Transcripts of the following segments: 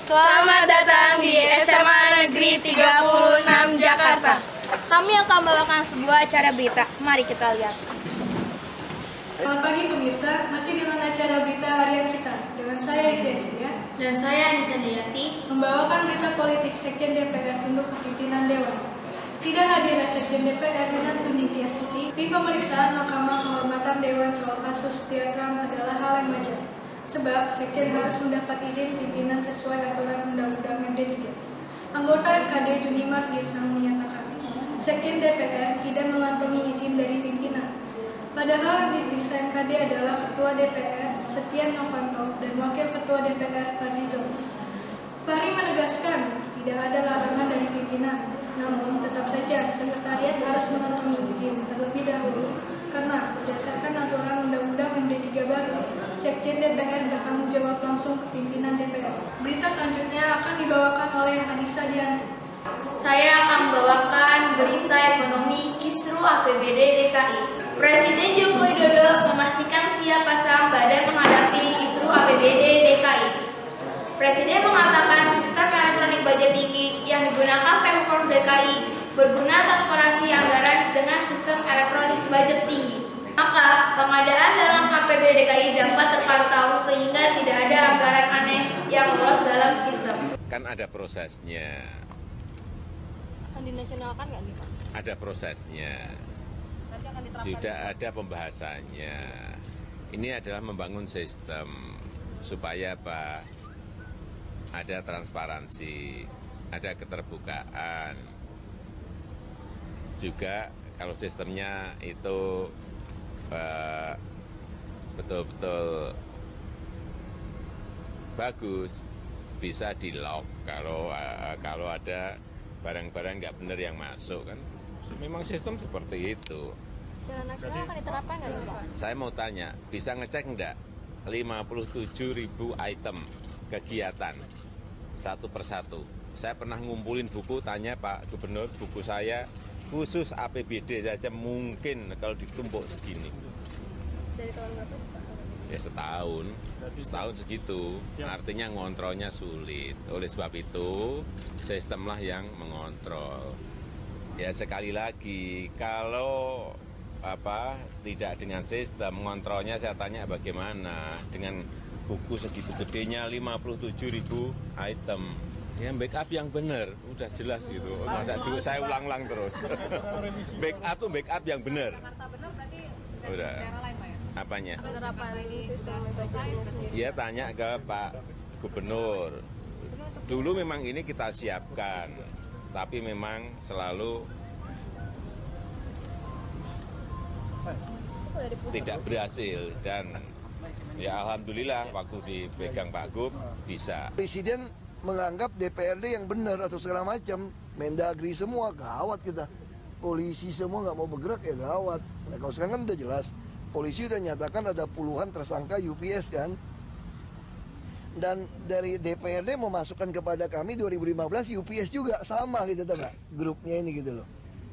Selamat datang di SMA Negeri 36 Jakarta. Kami akan membawakan sebuah acara berita. Mari kita lihat. Selamat pagi pemirsa, masih dengan acara berita harian kita dengan saya Ivesya Dan saya Anissa Dayati membawakan berita politik Sekjen DPR untuk kepimpinan Dewan. Tidak hadirnya Sekjen DPR dengan Tuning Tiastuti di pemeriksaan Mahkamah Kehormatan Dewan soal kasus Triatram adalah hal yang wajar. Sebab Sekjen harus mendapat izin pimpinan sesuai aturan Undang-Undang MD3. Anggota MKD Junimar Girsang menyatakan, Sekjen DPR tidak mengantongi izin dari pimpinan. Padahal yang diperiksa MKD adalah Ketua DPR Setia Novanto dan Wakil Ketua DPR Fadlizon. Fahri menegaskan tidak ada larangan dari pimpinan, namun tetap saja sekretariat harus mengantongi izin terlebih dahulu karena berdasarkan aturan Undang-Undang MD3 baru, Sekjen DPR bertanggung jawab langsung ke pimpinan DPR. Berita selanjutnya akan dibawakan oleh Anissa Dayati. Saya akan membawakan berita ekonomi kisru APBD DKI. Presiden Joko Widodo memastikan siap pasang badan menghadapi kisru APBD DKI. Presiden mengatakan sistem elektronik budget tinggi yang digunakan Pemprov DKI berguna transparansi anggaran dengan sistem elektronik budget tinggi. Maka pengadaan dalam APBD DKI dapat terpantau sehingga tidak ada anggaran aneh yang lolos dalam sistem. Kan ada prosesnya. Akan dinasionalkan nggak nih Pak? Ada prosesnya. Nanti akan diterapkan. Juga ada pembahasannya. Ini adalah membangun sistem supaya apa? Ada transparansi, ada keterbukaan. Juga kalau sistemnya itu betul-betul bagus, bisa di-lock kalau ada barang-barang nggak benar yang masuk kan. Memang sistem seperti itu. Secara nasional akan diterapkan nggak nih Pak? Saya mau tanya, bisa ngecek enggak 57.000 item kegiatan satu persatu. Saya pernah ngumpulin buku, tanya Pak Gubernur, buku saya khusus APBD saja mungkin kalau ditumpuk segini. Dari tahun berapa Pak? Ya setahun segitu. Artinya ngontrolnya sulit. Oleh sebab itu sistemlah yang mengontrol. Ya sekali lagi kalau tidak dengan sistem mengontrolnya, saya tanya bagaimana dengan buku segitu gedenya 57.000 item. Ya backup yang benar, udah jelas gitu. Masa juga saya ulang-ulang terus. Backup yang benar. Udah. Apanya? Penerapan sistem Ya tanya ke Pak Gubernur. Dulu memang ini kita siapkan, tapi memang selalu tidak berhasil dan ya alhamdulillah waktu dipegang Pak Gub bisa. Presiden menganggap DPRD yang benar atau segala macam, Mendagri semua gawat kita. Polisi semua nggak mau bergerak ya gawat. Nah kalau sekarang kan udah jelas, polisi udah nyatakan ada puluhan tersangka UPS kan. Dan dari DPRD memasukkan kepada kami 2015 UPS juga sama gitu tuh Pak, grupnya ini gitu loh.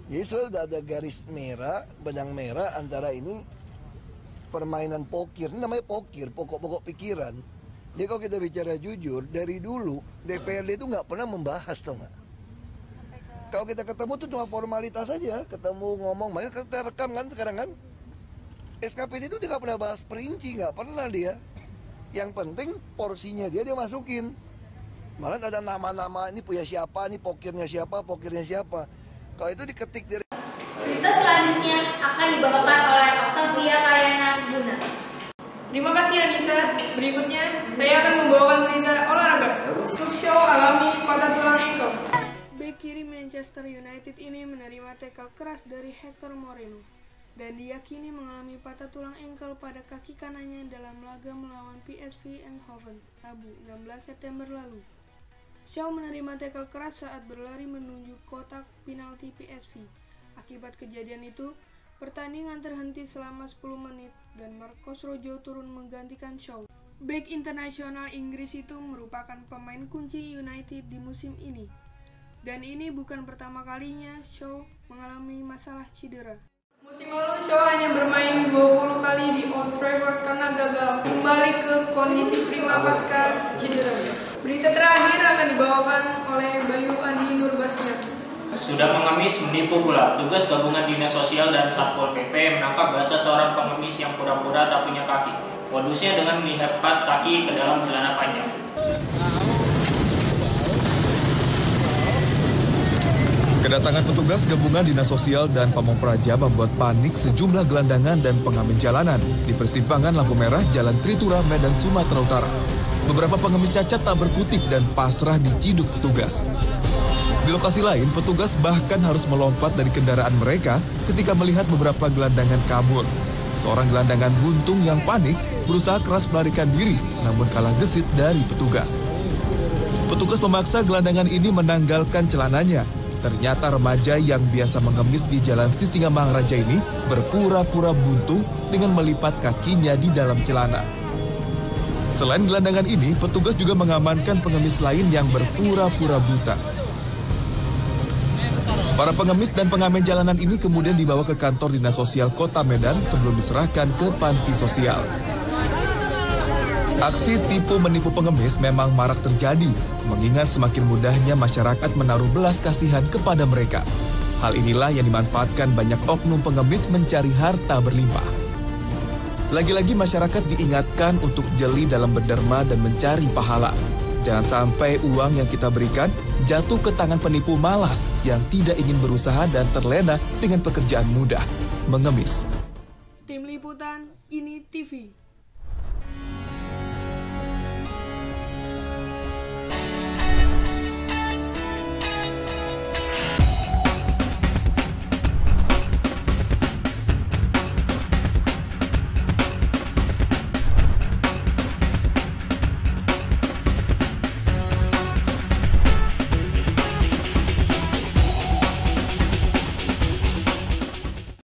Jadi sudah ada garis merah, benang merah antara ini permainan pokir, ini namanya pokir, pokok-pokok pikiran. Jadi kalau kita bicara jujur, dari dulu DPRD itu nggak pernah membahas tuh nggak. Kalau kita ketemu tuh cuma formalitas saja, ketemu ngomong, makanya kita rekam kan sekarang kan. SKPD itu dia nggak pernah bahas perinci, nggak pernah dia. Yang penting porsinya dia masukin. Malah ada nama-nama ini punya siapa, ini pokirnya siapa. Kalau itu diketik dari. Berita selanjutnya akan dibawakan oleh Octavia Kayana Guna. Terima kasih Anissa. Berikutnya saya akan membawakan berita olahraga. Talk show alami patah tulang engkel. Bek kiri Manchester United ini menerima tackle keras dari Hector Moreno dan diyakini mengalami patah tulang engkel pada kaki kanannya dalam laga melawan PSV Eindhoven Rabu 16 September lalu. Shaw menerima tackle keras saat berlari menuju kotak penalti PSV. Akibat kejadian itu, pertandingan terhenti selama 10 menit dan Marcos Rojo turun menggantikan Shaw. Bek internasional Inggris itu merupakan pemain kunci United di musim ini. Dan ini bukan pertama kalinya Shaw mengalami masalah cedera. Musim lalu Shaw hanya bermain 20 kali di Old Trafford karena gagal kembali ke kondisi prima pasca cedera. Berita terakhir akan dibawakan oleh Bayu Andi Nurbastian. Sudah mengemis menipu pula. Tugas gabungan Dinas Sosial dan Satpol PP menangkap basah seorang pengemis yang pura-pura tak punya kaki. Modusnya dengan melipat kaki ke dalam celana panjang. Kedatangan petugas gabungan Dinas Sosial dan Pamong Praja membuat panik sejumlah gelandangan dan pengamen jalanan di persimpangan lampu merah Jalan Tritura, Medan, Sumatera Utara. Beberapa pengemis cacat tak berkutik dan pasrah diciduk petugas. Di lokasi lain, petugas bahkan harus melompat dari kendaraan mereka ketika melihat beberapa gelandangan kabur. Seorang gelandangan buntung yang panik berusaha keras melarikan diri, namun kalah gesit dari petugas. Petugas memaksa gelandangan ini menanggalkan celananya. Ternyata remaja yang biasa mengemis di Jalan Sisingamang Raja ini berpura-pura buntung dengan melipat kakinya di dalam celana. Selain gelandangan ini, petugas juga mengamankan pengemis lain yang berpura-pura buta. Para pengemis dan pengamen jalanan ini kemudian dibawa ke kantor Dinas Sosial Kota Medan sebelum diserahkan ke panti sosial. Aksi tipu menipu pengemis memang marak terjadi, mengingat semakin mudahnya masyarakat menaruh belas kasihan kepada mereka. Hal inilah yang dimanfaatkan banyak oknum pengemis mencari harta berlimpah. Lagi-lagi masyarakat diingatkan untuk jeli dalam berderma dan mencari pahala. Jangan sampai uang yang kita berikan jatuh ke tangan penipu malas yang tidak ingin berusaha dan terlena dengan pekerjaan mudah, mengemis. Tim Liputan INI TV.